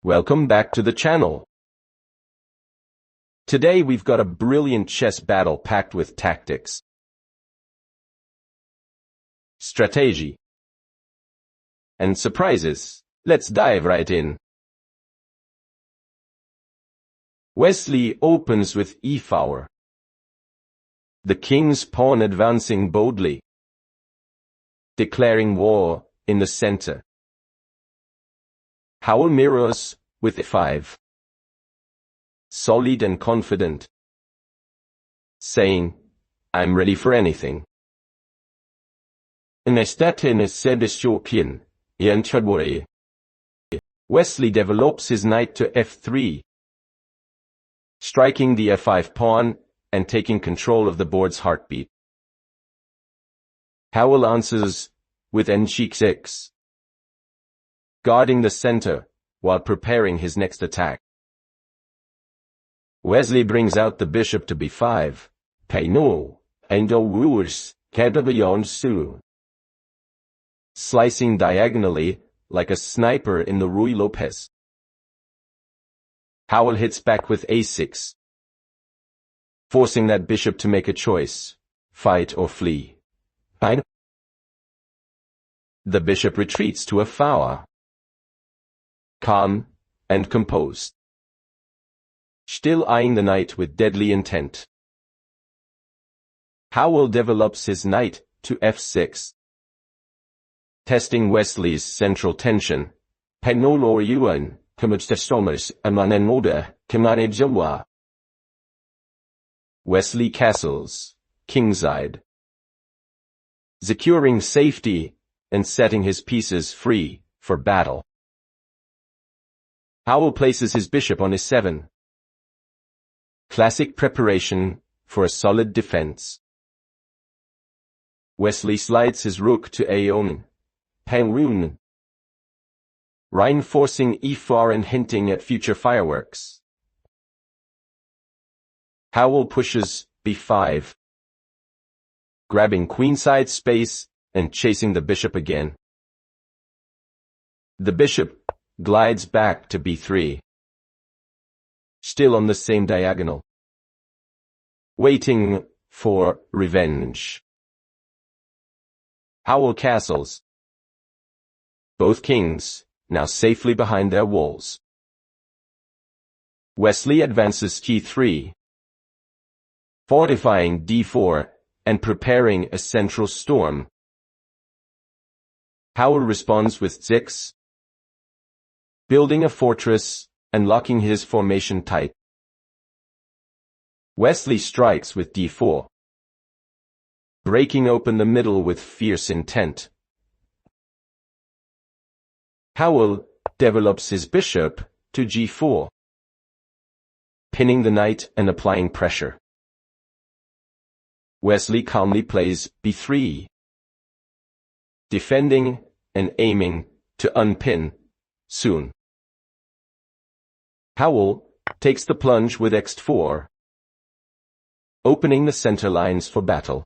Welcome back to the channel. Today we've got a brilliant chess battle packed with tactics, strategy, and surprises. Let's dive right in. Wesley opens with e4. The king's pawn advancing boldly, declaring war in the center. Howell mirrors with e5. Solid and confident, saying, I'm ready for anything. Wesley develops his knight to f3, striking the f5 pawn and taking control of the board's heartbeat. Howell answers with n6, guarding the center while preparing his next attack. Wesley brings out the bishop to b5, slicing diagonally like a sniper in the Ruy Lopez. Howell hits back with a6, forcing that bishop to make a choice, fight or flee. The bishop retreats to f4, calm and composed, still eyeing the knight with deadly intent. Howell develops his knight to f6, testing Wesley's central tension. Wesley castles, kingside, securing safety and setting his pieces free for battle. Howell places his bishop on e7. Classic preparation for a solid defense. Wesley slides his rook to a1, reinforcing e4 and hinting at future fireworks. Howell pushes b5, grabbing queenside space and chasing the bishop again. The bishop glides back to b3, still on the same diagonal, waiting for revenge. Howell castles, both kings now safely behind their walls. Wesley advances g3, fortifying d4 and preparing a central storm. Howell responds with 6, building a fortress and locking his formation tight. Wesley strikes with d4, breaking open the middle with fierce intent. Howell develops his bishop to g4, pinning the knight and applying pressure. Wesley calmly plays b3, defending and aiming to unpin soon. Howell takes the plunge with x4, opening the center lines for battle.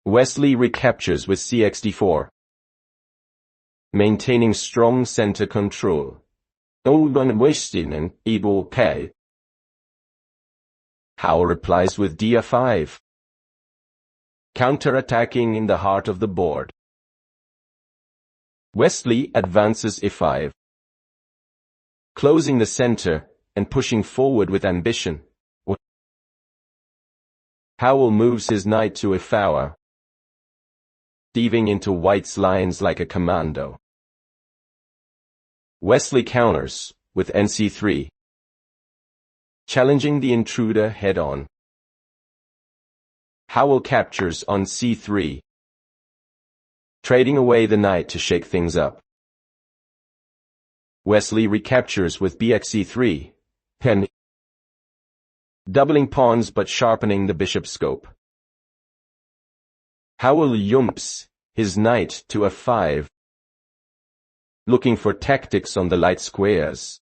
Wesley recaptures with cx-d4, maintaining strong center control. Howell replies with d5, counter-attacking in the heart of the board. Wesley advances e5, closing the center and pushing forward with ambition. Howell moves his knight to e4, diving into white's lines like a commando. Wesley counters with nc3, challenging the intruder head-on. Howell captures on c3, trading away the knight to shake things up. Wesley recaptures with bxe3, doubling pawns but sharpening the bishop's scope. Howell yumps his knight to f5, looking for tactics on the light squares.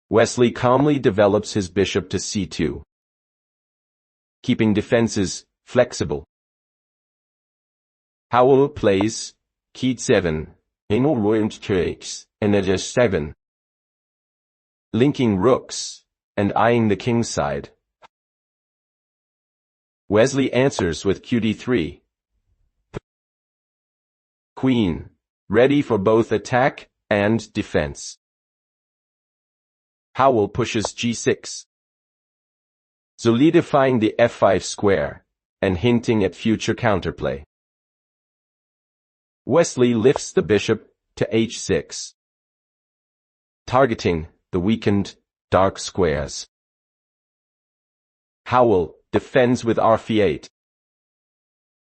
Wesley calmly develops his bishop to c2, keeping defenses flexible. Howell plays Key 7, takes and 7. Linking rooks and eyeing the king's side. Wesley answers with QD3. Queen, ready for both attack and defense. Howell pushes G6, solidifying the F5 square and hinting at future counterplay. Wesley lifts the bishop to H6, targeting the weakened dark squares. Howell defends with RF8,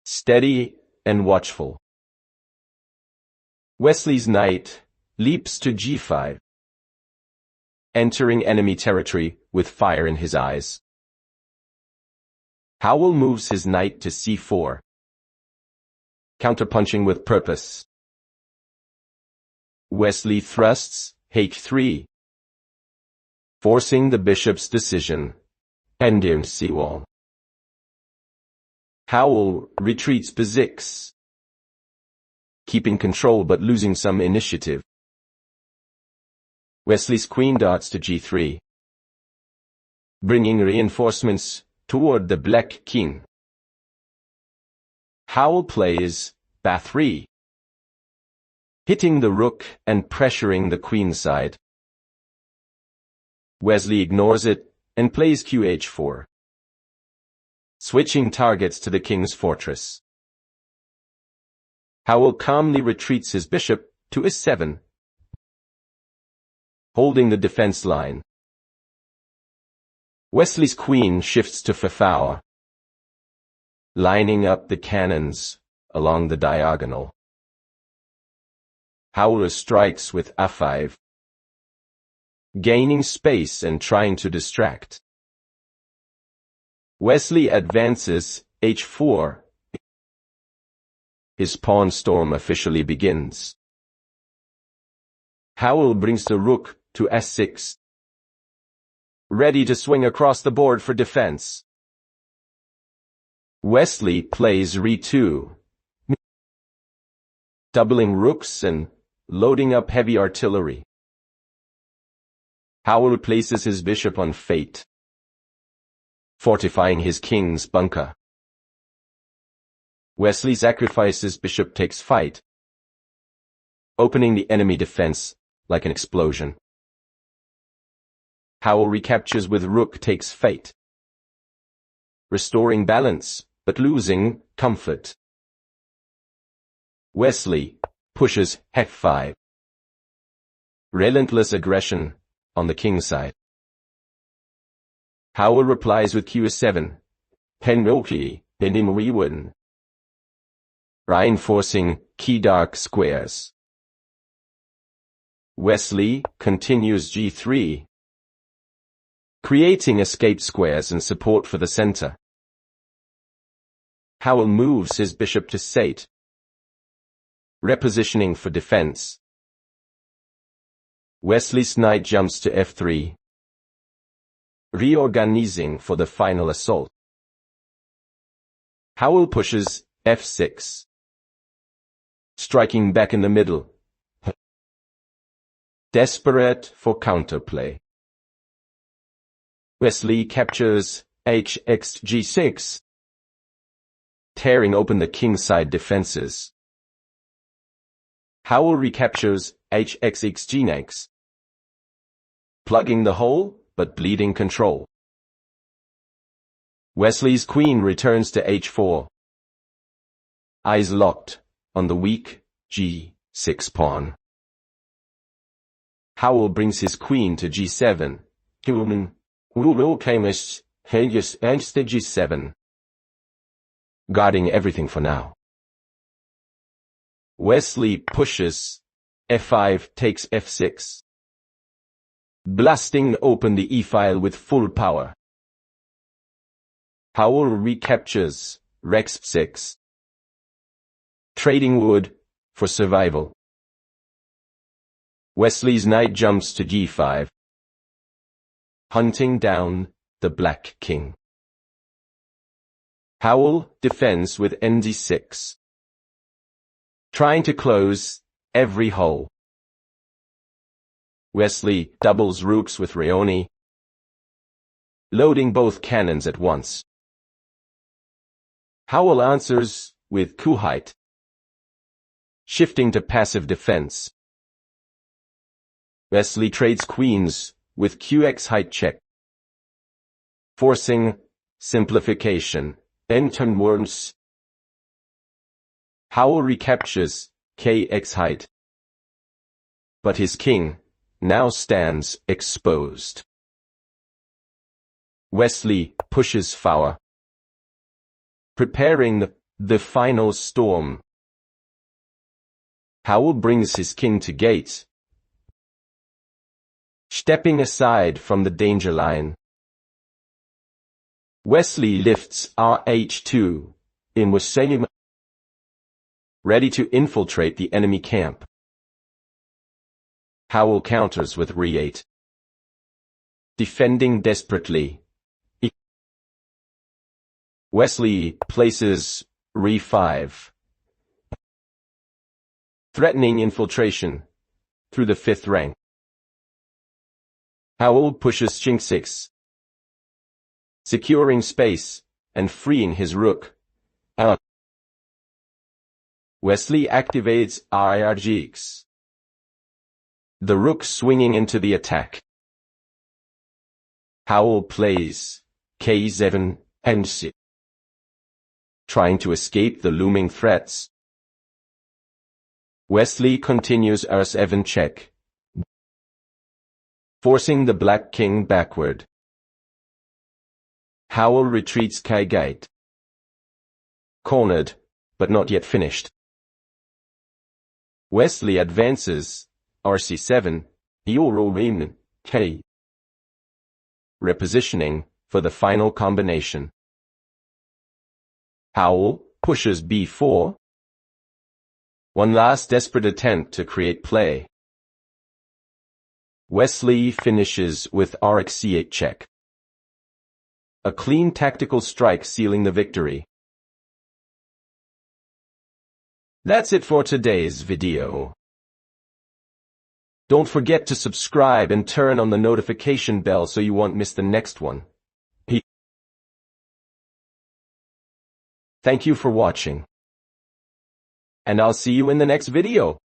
steady and watchful. Wesley's knight leaps to G5, entering enemy territory with fire in his eyes. Howell moves his knight to C4, counterpunching with purpose. Wesley thrusts H3, forcing the bishop's decision, ending C1. Howell retreats B6, keeping control but losing some initiative. Wesley's queen darts to G3, bringing reinforcements toward the black king. Howell plays Ba3, hitting the rook and pressuring the queen side. Wesley ignores it and plays QH4, switching targets to the king's fortress. Howell calmly retreats his bishop to A7, holding the defense line. Wesley's queen shifts to F4, lining up the cannons along the diagonal. Howell strikes with A5, gaining space and trying to distract. Wesley advances H4. His pawn storm officially begins. Howell brings the rook to S6, ready to swing across the board for defense. Wesley plays Re2, doubling rooks and loading up heavy artillery. Howell places his bishop on F8, fortifying his king's bunker. Wesley sacrifices bishop takes fight, opening the enemy defense like an explosion. Howell recaptures with rook takes fate, restoring balance but losing comfort. Wesley pushes F5, relentless aggression on the king's side. Howell replies with Q7, penalty, win, reinforcing key dark squares. Wesley continues G3, creating escape squares and support for the center. Howell moves his bishop to C8, repositioning for defense. Wesley's knight jumps to F3, reorganizing for the final assault. Howell pushes F6, striking back in the middle, desperate for counterplay. Wesley captures HXG6, tearing open the kingside defenses. Howell recaptures HXXG6, plugging the hole but bleeding control. Wesley's queen returns to H4, eyes locked on the weak G6 pawn. Howell brings his queen to G7, G7, guarding everything for now. Wesley pushes F5 takes F6, blasting open the E-file with full power. Howell recaptures Rex 6, trading wood for survival. Wesley's knight jumps to G5, hunting down the black king. Howell defends with ND6, trying to close every hull. Wesley doubles rooks with Rayoni, loading both cannons at once. Howell answers with coup height, shifting to passive defense. Wesley trades queens with QX height check, forcing simplification. Then turn once. Howell recaptures KX height, but his king now stands exposed. Wesley pushes forward, preparing the final storm. Howell brings his king to gate, stepping aside from the danger line. Wesley lifts RH2 in Wesley, ready to infiltrate the enemy camp. Howell counters with Re8, defending desperately. Wesley places Re5, threatening infiltration through the 5th rank. Howell pushes Chink6, securing space and freeing his rook. Wesley activates RRGX, the rook swinging into the attack. Howell plays K7 and 6, trying to escape the looming threats. Wesley continues R7 check, forcing the black king backward. Howell retreats K-gate, cornered, but not yet finished. Wesley advances RC7, Euro K, repositioning for the final combination. Howell pushes B4, one last desperate attempt to create play. Wesley finishes with RxC8 check, a clean tactical strike sealing the victory. That's it for today's video. Don't forget to subscribe and turn on the notification bell so you won't miss the next one. Thank you for watching, and I'll see you in the next video.